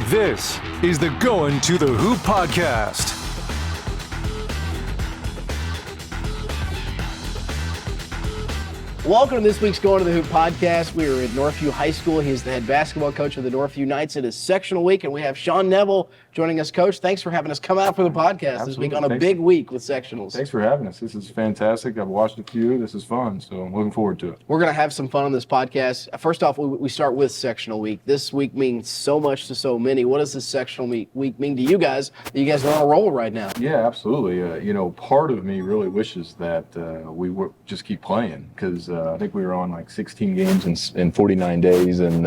This is the Goin to the Hoop podcast. Welcome to this week's Goin to the Hoop podcast. We are at Northview High School. He is the head basketball coach of the Northview Knights. It is sectional week, and we have Sean Neville joining us. Coach, thanks for having us come out for the podcast this week on a big week with sectionals. Thanks for having us. This is fantastic. I've watched a few. This is fun, so I'm looking forward to it. We're going to have some fun on this podcast. First off, we start with sectional week. This week means so much to so many. What does this sectional week mean to you guys? You guys are on a roll right now. Yeah, absolutely. Part of me really wishes that we would just keep playing because I think we were on like 16 games in 49 days, and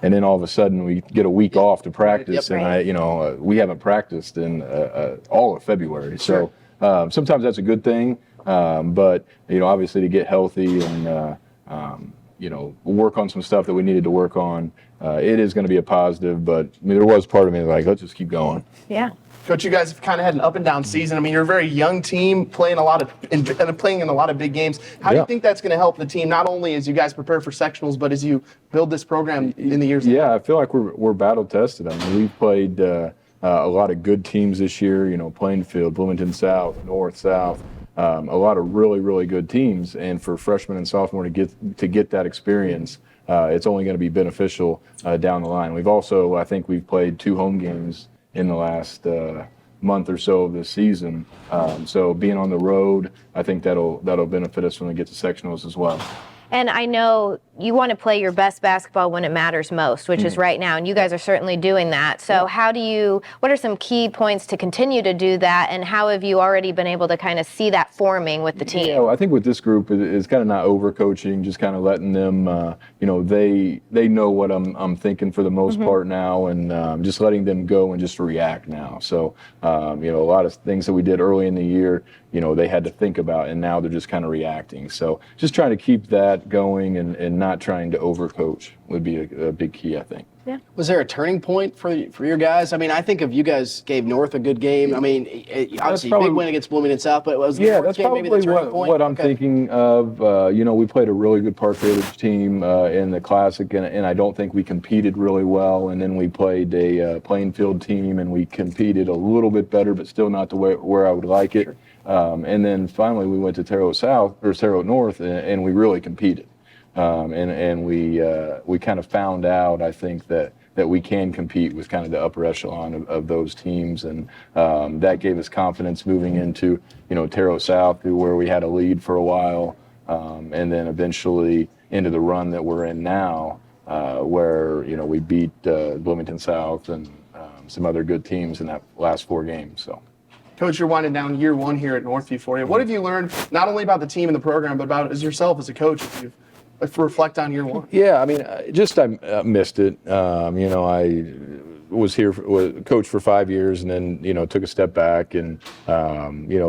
then all of a sudden we get a week off to practice, and we haven't practiced in all of February. Sure. So sometimes that's a good thing, but obviously to get healthy and work on some stuff that we needed to work on, it is going to be a positive. But there was part of me like, let's just keep going. Yeah. Coach, you guys have kind of had an up and down season. I mean, you're a very young team playing in a lot of big games. How do you think that's going to help the team, not only as you guys prepare for sectionals, but as you build this program in the years ahead? Yeah, I feel like we're battle tested. I mean, we've played a lot of good teams this year. Plainfield, Bloomington South, North, South. A lot of really, really good teams. And for freshmen and sophomore to get that experience, it's only going to be beneficial down the line. I think we've played 2 home games in the last month or so of this season. So being on the road, I think that'll benefit us when we get to sectionals as well. And I know you want to play your best basketball when it matters most, which is right now, and you guys are certainly doing that. So what are some key points to continue to do that, and how have you already been able to kind of see that forming with the team? Yeah, I think with this group, it's kind of not overcoaching, just kind of letting them, they know what I'm thinking for the most part now, and just letting them go and just react now. So, a lot of things that we did early in the year, they had to think about, and now they're just kind of reacting. So just trying to keep that going and not trying to overcoach would be a big key, I think. Yeah. Was there a turning point for your guys? I mean, I think of you guys gave North a good game. I mean, obviously big win against Bloomington South, but was the North game maybe the turning point? What I'm thinking of. We played a really good Park Village team in the Classic, and I don't think we competed really well. And then we played a Plainfield team, and we competed a little bit better, but still not to where I would like it. Sure. And then finally we went to Terre Haute North, and we really competed. And we kind of found out, I think, that we can compete with kind of the upper echelon of those teams, and that gave us confidence moving into Terre Haute South, where we had a lead for a while, and then eventually into the run that we're in now, where we beat Bloomington South and some other good teams in that last 4 games. So. Coach, you're winding down year 1 here at Northview for you. What have you learned, not only about the team and the program, but about as yourself as a coach, if reflect on year 1? Yeah, I mean, I missed it. I was coach for 5 years, and then took a step back, and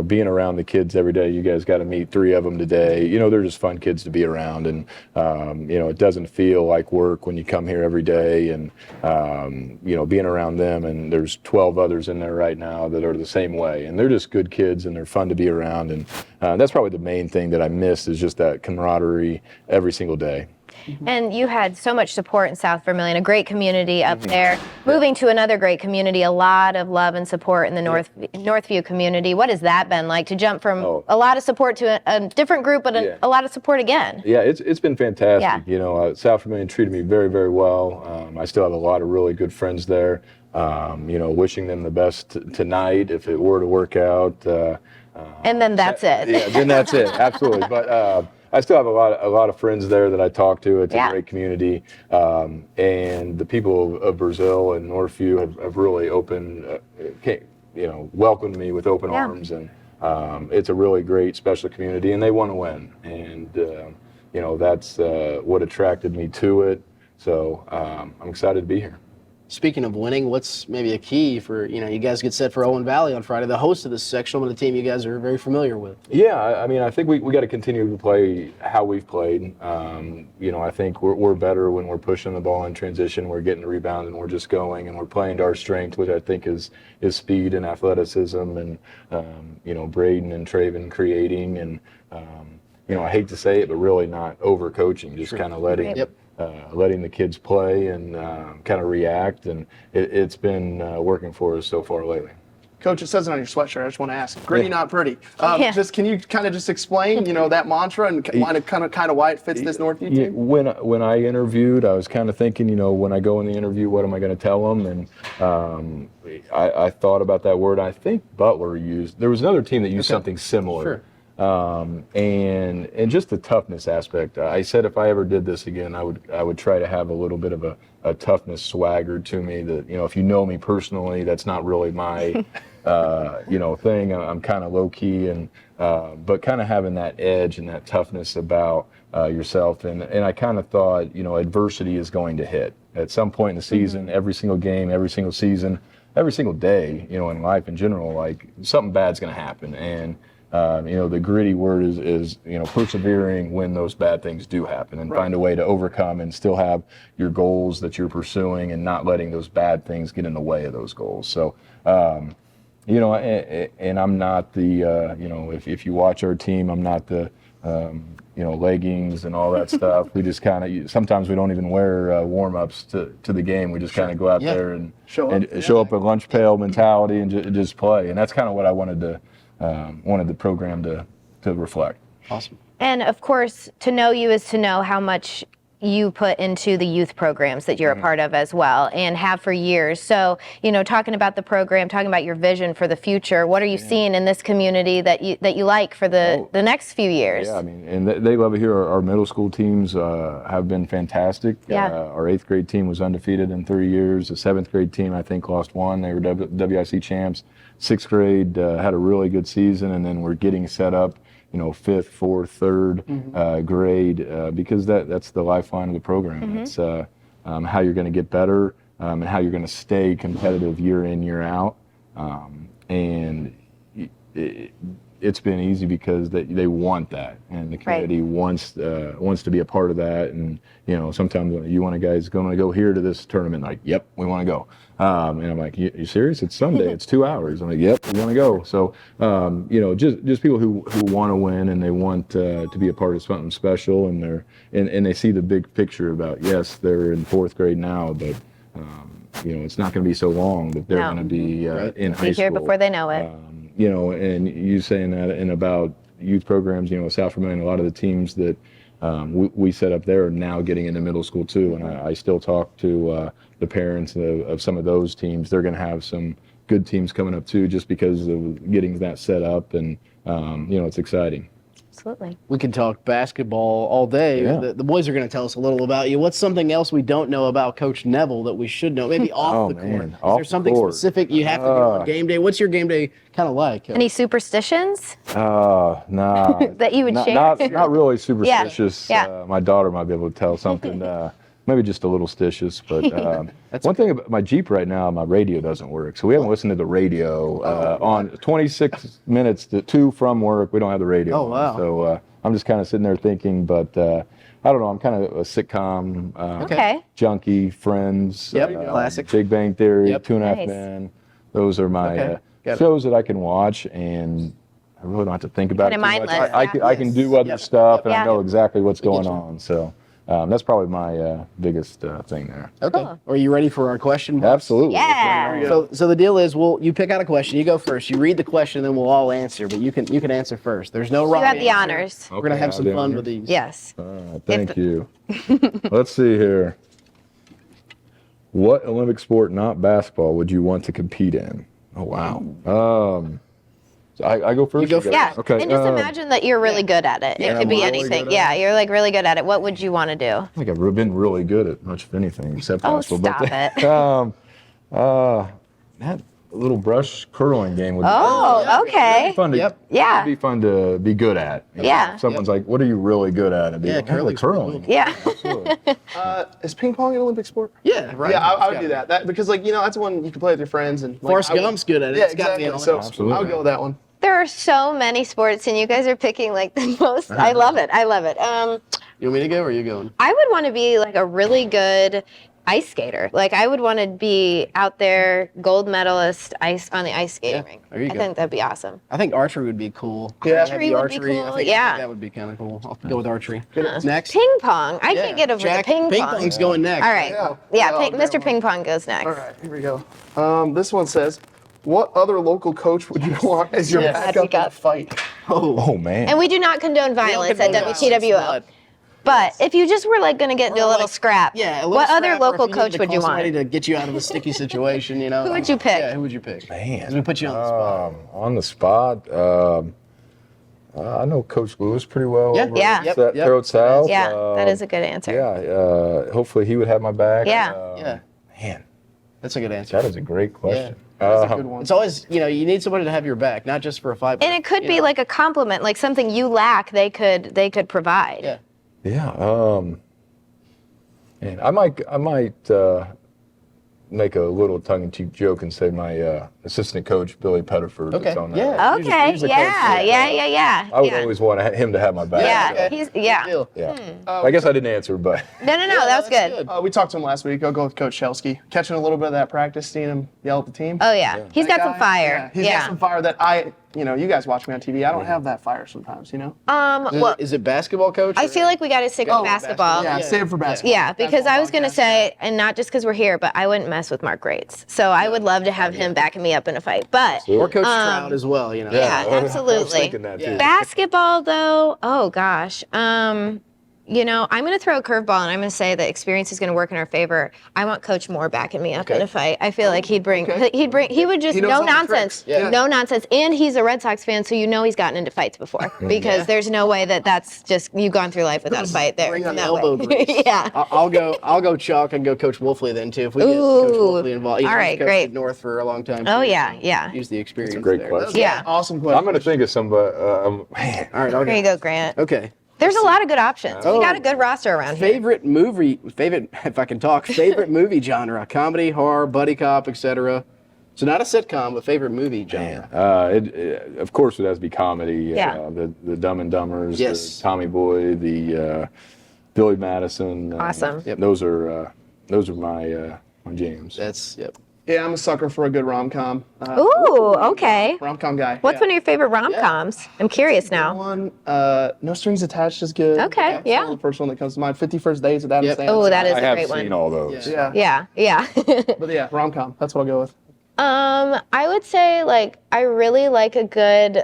being around the kids every day. You guys got to meet 3 of them today. They're just fun kids to be around, and it doesn't feel like work when you come here every day, and being around them. And there's 12 others in there right now that are the same way, and they're just good kids, and they're fun to be around. And that's probably the main thing that I miss, is just that camaraderie every single day. And you had so much support in South Vermillion, a great community up there. Moving to another great community, a lot of love and support in the Northview community. What has that been like, to jump from a lot of support to a different group, but a lot of support again? Yeah, it's been fantastic. Yeah. South Vermillion treated me very, very well. I still have a lot of really good friends there. Wishing them the best tonight if it were to work out. And then that's it. Yeah, then that's it. Absolutely. But I still have a lot of friends there that I talk to. It's a great community, and the people of Brazil and Northview have really welcomed me with open arms, and it's a really great special community, and they want to win, and that's what attracted me to it. So I'm excited to be here. Speaking of winning, what's maybe a key for, you guys get set for Owen Valley on Friday, the host of this sectional, and a team you guys are very familiar with? Yeah, I mean, I think we got to continue to play how we've played. I think we're better when we're pushing the ball in transition, we're getting the rebound, and we're just going, and we're playing to our strength, which I think is speed and athleticism, and, Braden and Traven creating, and, I hate to say it, but really not overcoaching, just kind of letting letting the kids play and kind of react, and it's been working for us so far lately. Coach, it says it on your sweatshirt. I just want to ask. Gritty, not pretty. Yeah. Just can you kind of just explain, that mantra and kind of why it fits this Northview team? When I interviewed, I was kind of thinking, when I go in the interview, what am I going to tell them? And I thought about that word. I think Butler used. There was another team that used something similar. Sure. And just the toughness aspect. I said if I ever did this again, I would try to have a little bit of a toughness swagger to me. That if you know me personally, that's not really my thing. I'm kind of low key, and but kind of having that edge and that toughness about yourself. And I kind of thought adversity is going to hit at some point in the season. Every single game, every single season, every single day. In life in general, like something bad's going to happen. And the gritty word is persevering when those bad things do happen, and find a way to overcome and still have your goals that you're pursuing, and not letting those bad things get in the way of those goals. So, and I'm not the, if you watch our team, I'm not the, leggings and all that stuff. We just kind of, sometimes we don't even wear warm-ups to the game. We just kind of go out there and show up a lunch pail mentality and just play. And that's kind of what I wanted the program to reflect. Awesome. And of course, to know you is to know how much you put into the youth programs that you're a part of as well, and have for years. So, talking about the program, talking about your vision for the future, what are you seeing in this community that you like for the next few years? Yeah, I mean, and they love it here. Our middle school teams have been fantastic. Yeah. Our 8th grade team was undefeated in 3 years. The 7th grade team, I think, lost one. They were WIC champs. 6th grade had a really good season, and then we're getting set up 5th, 4th, 3rd grade, because that's the lifeline of the program. It's how you're going to get better, and how you're going to stay competitive year in, year out. And it's been easy because they want that, and the community wants to be a part of that. And sometimes you want guys going to go here to this tournament, like, yep, we want to go. And I'm like, you serious? It's Sunday. It's 2 hours. I'm like, yep, we want to go. So, just people who want to win, and they want to be a part of something special, and they see the big picture about, yes, they're in 4th grade now, but it's not going to be so long that they're going to be in high school. Be here before they know it. And you saying that, and about youth programs, South Vermillion, a lot of the teams that we set up there are now getting into middle school too. And I still talk to the parents of some of those teams. They're going to have some good teams coming up too, just because of getting that set up, and it's exciting. Absolutely. We can talk basketball all day. Yeah. The boys are going to tell us a little about you. What's something else we don't know about Coach Neville that we should know? Maybe off the court. Is there something specific you have to do on game day? What's your game day kind of like? Any superstitions? Nah. That you would share? Not really superstitious. Yeah. My daughter might be able to tell something. Maybe just a little stitious, but one thing about my Jeep right now, my radio doesn't work. So we haven't listened to the radio on 26 minutes to from work. We don't have the radio. Oh, wow. So I'm just kind of sitting there thinking, but I don't know. I'm kind of a sitcom junkie. Friends. Yep, classic. Big Bang Theory, Yep. 2.5 Nice. Men. Those are my Got it. shows that I can watch, and I really don't have to think about it Kinda too much. mindless, I can do other stuff, and Yeah. I know exactly what's going you. on. So that's probably my biggest thing there. Okay. Cool. Are you ready for our question? Absolutely. Yeah. So the deal is, you pick out a question. You go first. You read the question, then we'll all answer. But you can answer first. There's no wrong You have the answer. honors. We're gonna have some fun with these. Yes. Thank you. Let's see here. What Olympic sport, not basketball, would you want to compete in? Oh, wow. So I go first? You go first. Yeah. Okay. And just imagine that you're really good at it. Yeah, It could be I'm really anything. good at Yeah, you're like really good at it. What would you want to do? I think I've been really good at much of anything except Oh, basketball. stop it. That little brush curling game would Oh, be okay. fun to, Yep. Yeah. it'd be fun to be good at. Yeah. If someone's like, what are you really good at? It'd be Yeah, like, curling's curling. Yeah. Absolutely. Is ping pong an Olympic sport? Yeah. Right. Yeah, I would do that. Because that's one you can play with your friends, and Forrest Gump's good at it. Yeah, It's gotta be exactly. an So Olympic Absolutely. I would go with that one. There are so many sports, and you guys are picking like the most. I love it. I love it. You want me to go, or are you going? I would want to be like a really good ice skater. Like I would want to be out there, gold medalist, on the ice skating rink. there you I go. think that'd be awesome. I think archery would be cool. Yeah. Heavy Archery would be cool, I think yeah. that would be kind of cool. I'll go with archery. Next. Ping pong. I can't get over Jack, the ping ping pong. pong's going next. All right. Yeah. Yeah, I'll grab Mr. one. Ping Pong goes next. All right, here we go. This one says, what other local coach would you want as your Yes. backup in a fight? Oh man. And we do not condone violence at condone WTWO. violence, But if you just were like going to get into a little scrap, Yeah. A little what other scrap, or local if you needed coach to would you call somebody want? to get you out of a sticky situation? You know. Who would you pick? Yeah. Who would you pick? Man. As we put you on the spot. On the spot. I know Coach Lewis pretty well. Yeah. over Yeah. at Yep. Throat South. Yeah, that is a good answer. Yeah. Hopefully he would have my back. Yeah. Yeah. Man, That's a good answer. that is a great question. That's a good one. It's always, you need somebody to have your back, not just for a fight. And it could be like a compliment, like something you lack, they could provide. Yeah. Yeah. And I might make a little tongue-in-cheek joke and say my assistant coach Billy Pettiford. Okay. Is on that. Yeah. Okay. He's a coach, yeah. I would always want him to have my back. Yeah. so, Deal. yeah. I guess I didn't answer, but No, that was that's good. We talked to him last week. I'll go with Coach Shelsky. Catching a little bit of that practice, seeing him yell at the team. Oh yeah, he's got That some guy, fire. He's got some fire that you guys watch me on TV. I don't have that fire sometimes, Well, Is it basketball coach? I or- feel like we got to stick with basketball. Yeah, save it for basketball. Yeah, because Basketball I was going to podcast. say, and not just because we're here, but I wouldn't mess with Mark Grates. So I would love to have him backing me up in a fight. But Or Coach Stroud as well. yeah, I was absolutely. thinking that too. Basketball, though, oh gosh. I'm going to throw a curveball, and I'm going to say that experience is going to work in our favor. I want Coach Moore backing me up in a fight. I feel like he would just He knows no all the nonsense, tricks. Yeah. no nonsense, and he's a Red Sox fan, so he's gotten into fights before because there's no way that's just you've gone through life without a fight there. Bring on the No elbow way. grease. Yeah. I'll go chalk and go Coach Wolfley then too. If we get Coach Ooh. Wolfley involved. All right, He's coached great. at North for a long time. Oh too, yeah, so yeah. Use the experience. great there. question. Yeah. Awesome question. I'm going to think of somebody. Man. All right, I'll There you go, Grant. Okay. There's a lot of good options. We Oh. got a good roster around here. Favorite, if I can talk, favorite movie genre: comedy, horror, buddy cop, etc. So not a sitcom, but favorite movie genre. Of course, it has to be comedy. Yeah. The Dumb and Dumbers, Yes. the Tommy Boy, the Billy Madison. Awesome. Yep. Those are my jams. That's yep. Yeah, I'm a sucker for a good rom-com. Ooh, okay. Rom-com guy. What's one of your favorite rom-coms? I'm curious now. One, No Strings Attached is good. Okay, That's yeah. the first one that comes to mind. 51st Dates with Adam Yep. Sandler. Oh, that is I a have great seen one. all those. Yeah. Yeah. But yeah, rom-com. That's what I'll go with. I would say I really like a good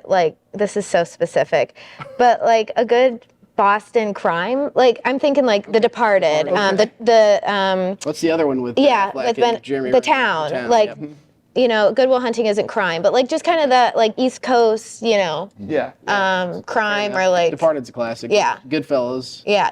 this is so specific, but a good Boston crime. I'm thinking The Departed. What's the other one with? Yeah, Affleck with and Ben, Jeremy the Renner? town. Yep. Good Will Hunting isn't crime, but just kind of the East Coast, Yeah. crime or Departed's a classic. Yeah. Goodfellas. yeah,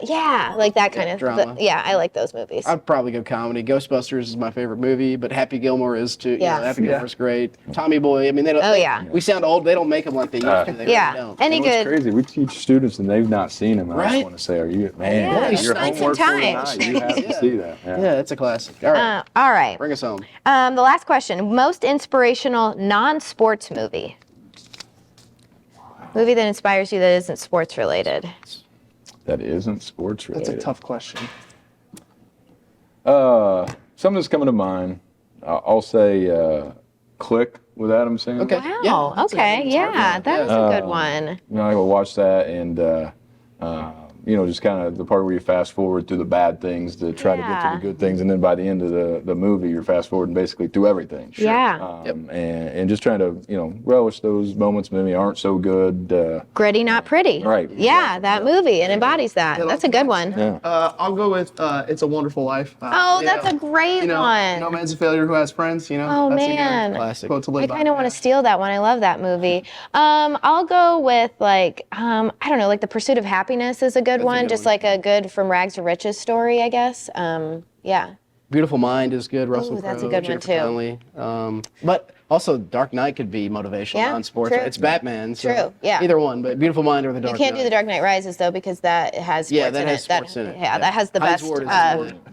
that kind of drama. I like those movies. I'd probably go comedy. Ghostbusters is my favorite movie, but Happy Gilmore is too. Yeah. Happy Gilmore's great. Tommy Boy. I mean, they don't. Oh, yeah. We sound old. They don't make them like they used to. They Yeah. really don't. Any And what's good. crazy, we teach students and they've not seen them. I Right? just want to say, are you, man, Yeah, your spend some homework for time. tonight, you have to see that. Yeah, it's a classic. All right, All right. bring us home. The last question. Most inspirational non-sports movie. Movie that inspires you that isn't sports related. That isn't sports That's related. a tough question. Something that's coming to mind, I'll say Click with Adam Sandler. Okay. Wow. Yeah, Okay. Yeah, that is a good one. I will watch that and, just kind of the part where you fast forward through the bad things to try to get to Yeah. the good things. And then by the end of the movie, you're fast forwarding basically through everything. Yeah. And just trying to, relish those moments maybe aren't so good. Gritty, not pretty. Right. Yeah, that movie. It embodies that. That's a good one. Yeah. I'll go with It's a Wonderful Life. Oh, that's a great one. No man's a failure who has friends. Oh, that's man. a good Classic. quote to I live by. kind of want to steal that one. I love that movie. I'll go with I don't know, The Pursuit of Happiness is a good one. Just like a good from rags to riches story, I guess. Yeah. Beautiful Mind is good. Russell Ooh, that's a Crowe, good one, Jennifer too. Connelly. But also Dark Knight could be motivational, Yeah, non-sports. true. It's Batman. So True, yeah. Either one, but Beautiful Mind or The Dark You can't Knight. do The Dark Knight Rises though because that has sports Yeah, that in has it. sports in it. Yeah, that has the Hines best Ward is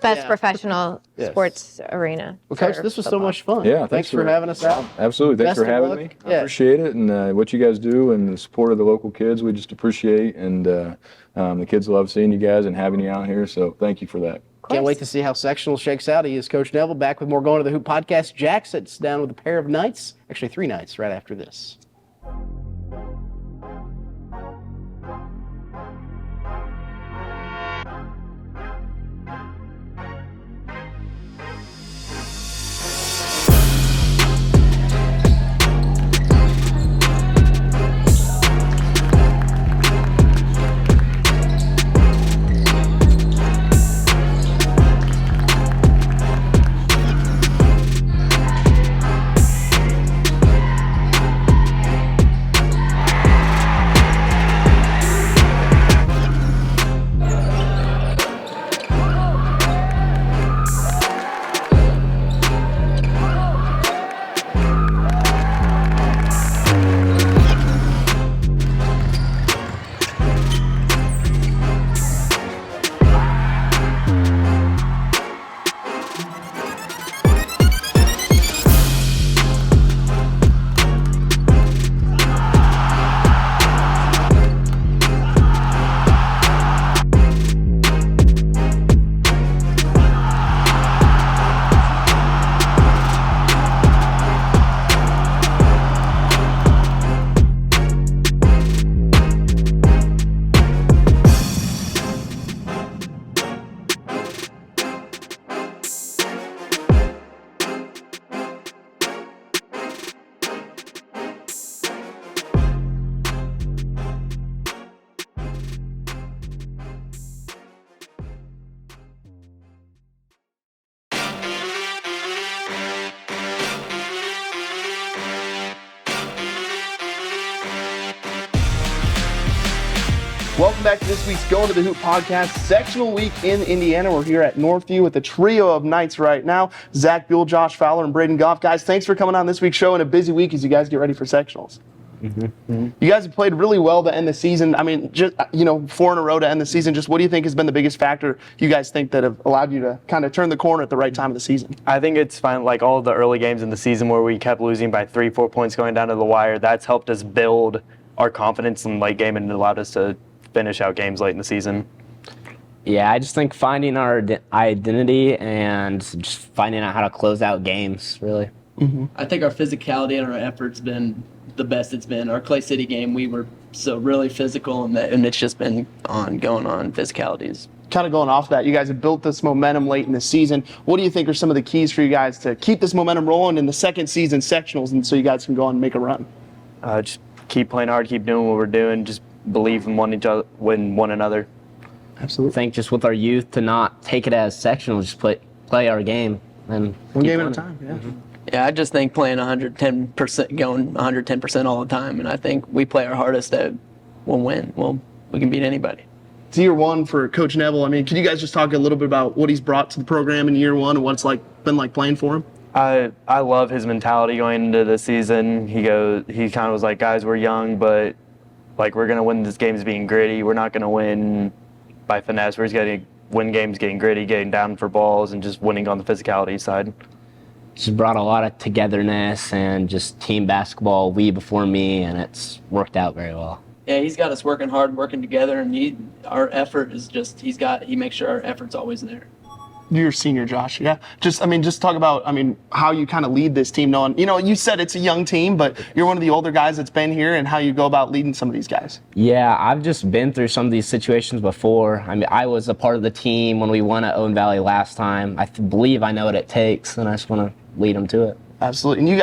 best Yeah. professional Yes. sports arena. Well, Coach, for this was so football. much fun. Yeah, Thanks for having us out. Absolutely. Thanks Best for of having luck. me. I Yeah. appreciate it. And what you guys do and the support of the local kids, we just appreciate. And the kids love seeing you guys and having you out here. So thank you for that. Can't wait to see how sectional shakes out. He is Coach Neville, back with more Going to the Hoop podcast. Jack sits down with a pair of Knights, actually 3 Knights, right after this. Welcome back to this week's Going to the Hoop podcast, sectional week in Indiana. We're here at Northview with a trio of Knights right now. Zach Buell, Josh Fowler, and Braden Goff. Guys, thanks for coming on this week's show and a busy week as you guys get ready for sectionals. You guys have played really well to end the season. I mean, just 4 in a row to end the season. Just what do you think has been the biggest factor you guys think that have allowed you to kind of turn the corner at the right time of the season? I think it's fine, like all the early games in the season where we kept losing by 3-4 points going down to the wire. That's helped us build our confidence in late game and allowed us to finish out games late in the season. Yeah, I just think finding our identity and just finding out how to close out games, really. I think our physicality and our effort's been the best it's been. Our Clay City game, we were so really physical, and it's just been going on physicalities. Kind of going off that, you guys have built this momentum late in the season. What do you think are some of the keys for you guys to keep this momentum rolling in the second season sectionals, and so you guys can go on and make a run? Just keep playing hard, keep doing what we're doing, just believe in one another. Absolutely. I think just with our youth to not take it as sectional, just play our game and one game at a winning. time. Yeah. Yeah, I just think playing 110%, going 110% all the time, and I think we play our hardest that we'll win. We can beat anybody. It's year one for Coach Neville. I mean, can you guys just talk a little bit about what he's brought to the program in year one and what it's been like playing for him? I love his mentality going into the season. He kind of was like, guys, we're young, but like we're gonna win this games being gritty. We're not gonna win by finesse. We're just gonna win games getting gritty, getting down for balls, and just winning on the physicality side. Just brought a lot of togetherness and just team basketball, we before me, and it's worked out very well. Yeah, he's got us working hard, working together, and our effort is just he makes sure our effort's always there. You're a senior, Josh. Yeah. Just talk about, how you kind of lead this team knowing, you said it's a young team, but you're one of the older guys that's been here, and how you go about leading some of these guys. Yeah, I've just been through some of these situations before. I was a part of the team when we won at Owen Valley last time. I believe I know what it takes, and I just want to lead them to it. Absolutely. And you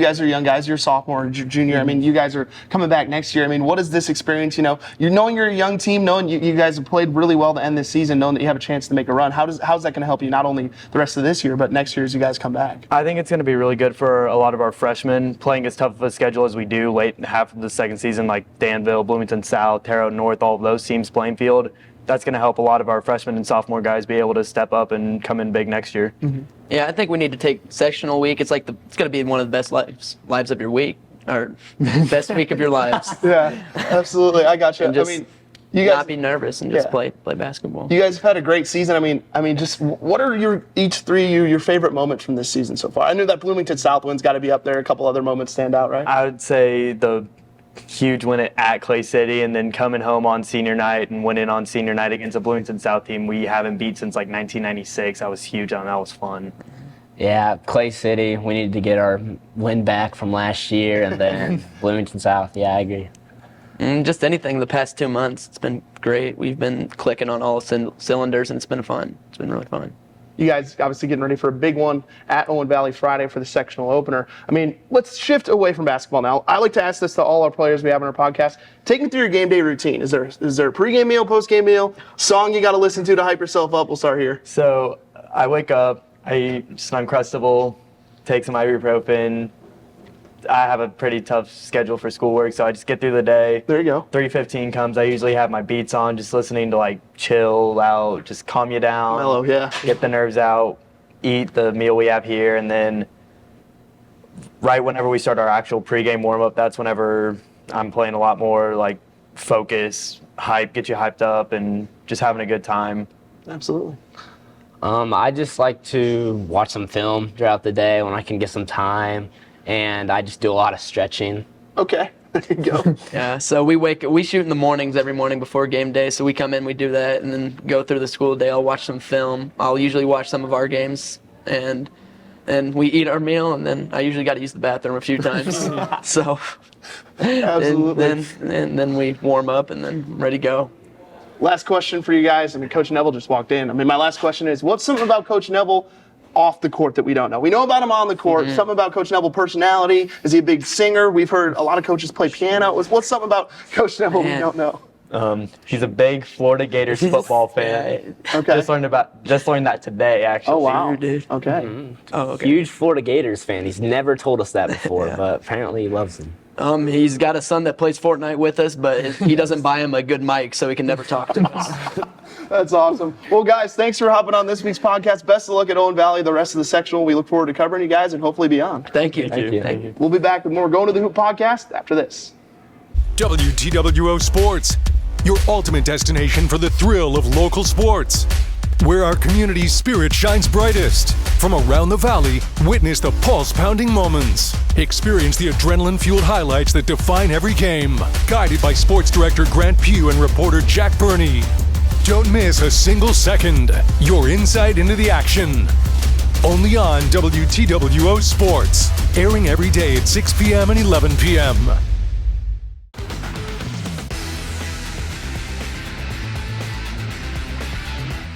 guys are young guys. You're sophomore and junior. You guys are coming back next year. What is this experience? You're knowing you're a young team, knowing you guys have played really well to end this season, knowing that you have a chance to make a run. How's that going to help you not only the rest of this year, but next year as you guys come back? I think it's going to be really good for a lot of our freshmen playing as tough of a schedule as we do late in half of the second season, like Danville, Bloomington South, Terre Haute North, all of those teams playing field. That's going to help a lot of our freshmen and sophomore guys be able to step up and come in big next year. Mm-hmm. Yeah, I think we need to take sectional week. It's going to be one of the best lives of your week, or best week of your lives. Yeah, absolutely. I got you. And just you guys not be nervous and just play basketball. You guys have had a great season. Just what are your favorite moments from this season so far? I knew that Bloomington South win's got to be up there. A couple other moments stand out, right? I would say the huge win at Clay City, and then coming home on senior night and winning on senior night against a Bloomington South team we haven't beat since like 1996. That was huge, and that was fun. Yeah, Clay City, we needed to get our win back from last year, and then Bloomington South. Yeah, I agree. Just anything the past 2 months, it's been great. We've been clicking on all cylinders, and it's been fun. It's been really fun. You guys obviously getting ready for a big one at Owen Valley Friday for the sectional opener. I mean, let's shift away from basketball now. I like to ask this to all our players we have on our podcast. Take me through your game day routine. Is there a pregame meal, postgame meal, song you got to listen to hype yourself up? We'll start here. So I wake up, I eat just an Uncrustable, take some ibuprofen. I have a pretty tough schedule for schoolwork, so I just get through the day. There you go. 3:15 comes, I usually have my beats on, just listening to like chill out, just calm you down. Mellow, yeah. Get the nerves out, eat the meal we have here, and then right whenever we start our actual pregame warm-up, that's whenever I'm playing a lot more like focus, hype, get you hyped up, and just having a good time. Absolutely. I just like to watch some film throughout the day when I can get some time, and I just do a lot of stretching. Okay. There you go. Yeah, so we shoot in the mornings every morning before game day, so we come in, we do that, and then go through the school day. I'll watch some film. I'll usually watch some of our games, and we eat our meal, and then I usually got to use the bathroom a few times. So, Absolutely. and then we warm up, and then ready to go. Last question for you guys. I mean, Coach Neville just walked in. I mean, my last question is, what's something about Coach Neville off the court that we don't know? We know about him on the court. Something about Coach Neville personality. Is he a big singer? We've heard a lot of coaches play piano. What's something about Coach Neville we don't know? He's a big Florida Gators football fan. Okay. Just learned that today, actually. Oh, wow. Dude. Okay. Oh, okay. Huge Florida Gators fan. He's never told us that before, but apparently he loves them. He's got a son that plays Fortnite with us, but he doesn't buy him a good mic, so he can never talk to us. That's awesome. Well, guys, thanks for hopping on this week's podcast. Best of luck at Owen Valley, the rest of the sectional. We look forward to covering you guys and hopefully beyond. Thank you. Thank you. We'll be back with more Going to the Hoop podcast after this. WTWO Sports, your ultimate destination for the thrill of local sports. Where our community's spirit shines brightest. From around the valley, witness the pulse-pounding moments. Experience the adrenaline-fueled highlights that define every game. Guided by Sports Director Grant Pugh and reporter Jack Burney. Don't miss a single second. Your insight into the action. Only on WTWO Sports. Airing every day at 6 p.m. and 11 p.m.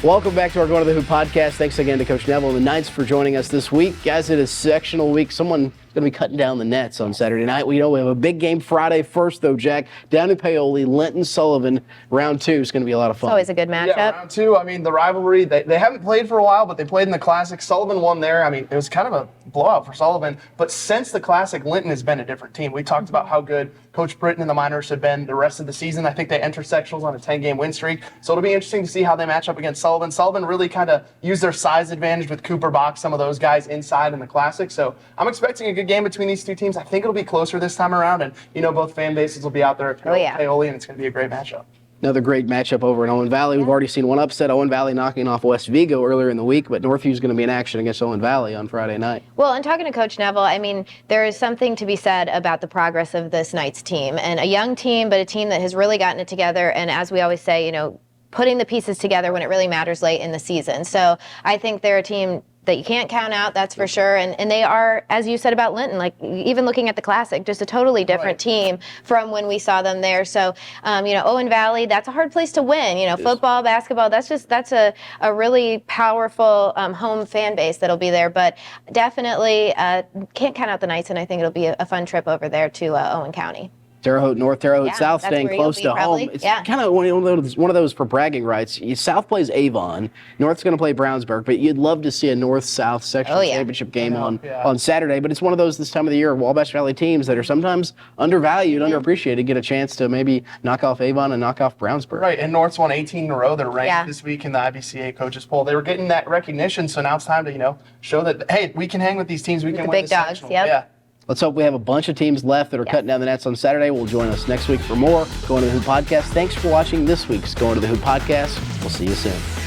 Welcome back to our Going to the Hoop podcast. Thanks again to Coach Neville and the Knights for joining us this week. Guys, it is sectional week. Someone going to be cutting down the nets on Saturday night. We know we have a big game Friday first, though, Jack. Down in Paoli, Linton Sullivan, round 2 is going to be a lot of fun. It's always a good matchup. Yeah, round 2, I mean, the rivalry, they haven't played for a while, but they played in the Classic. Sullivan won there. I mean, it was kind of a blowout for Sullivan. But since the Classic, Linton has been a different team. We talked about how good Coach Britton and the Miners have been the rest of the season. I think they enter sectionals on a 10-game win streak. So it'll be interesting to see how they match up against Sullivan. Sullivan really kind of used their size advantage with Cooper Bach, some of those guys inside in the Classic. So I'm expecting a good game between these two teams. I think it'll be closer this time around. And, you know, both fan bases will be out there at Paoli, and it's going to be a great matchup. Another great matchup over in Owen Valley. We've already seen one upset, Owen Valley knocking off West Vigo earlier in the week, but Northview's going to be in action against Owen Valley on Friday night. Well, and talking to Coach Neville, I mean, there is something to be said about the progress of this Knights team. And a young team, but a team that has really gotten it together. And as we always say, you know, putting the pieces together when it really matters late in the season. So I think they're a team that you can't count out, that's for sure. And they are, as you said about Linton, like even looking at the Classic, just a totally different team from when we saw them there. So, you know, Owen Valley, that's a hard place to win. You know, football, basketball, that's a really powerful home fan base that'll be there. But definitely can't count out the Knights, and I think it'll be a fun trip over there to Owen County. Terre Haute North, Terre Haute South, that's staying where you'll close be to probably. home. It's Yeah. kind of one of those for bragging rights. South plays Avon, North's going to play Brownsburg, but you'd love to see a North-South sectional championship game on Saturday. But it's one of those this time of the year, Wabash Valley teams that are sometimes undervalued, underappreciated, get a chance to maybe knock off Avon and knock off Brownsburg. Right, and North's won 18 in a row. They're ranked this week in the IBCA coaches poll. They were getting that recognition, so now it's time to, you know, show that, hey, we can hang with these teams. We can the win big this dogs, sectional. yep. Yeah. Let's hope we have a bunch of teams left that are cutting down the nets on Saturday. Will join us next week for more Going to the Hoop podcast. Thanks for watching this week's Going to the Hoop podcast. We'll see you soon.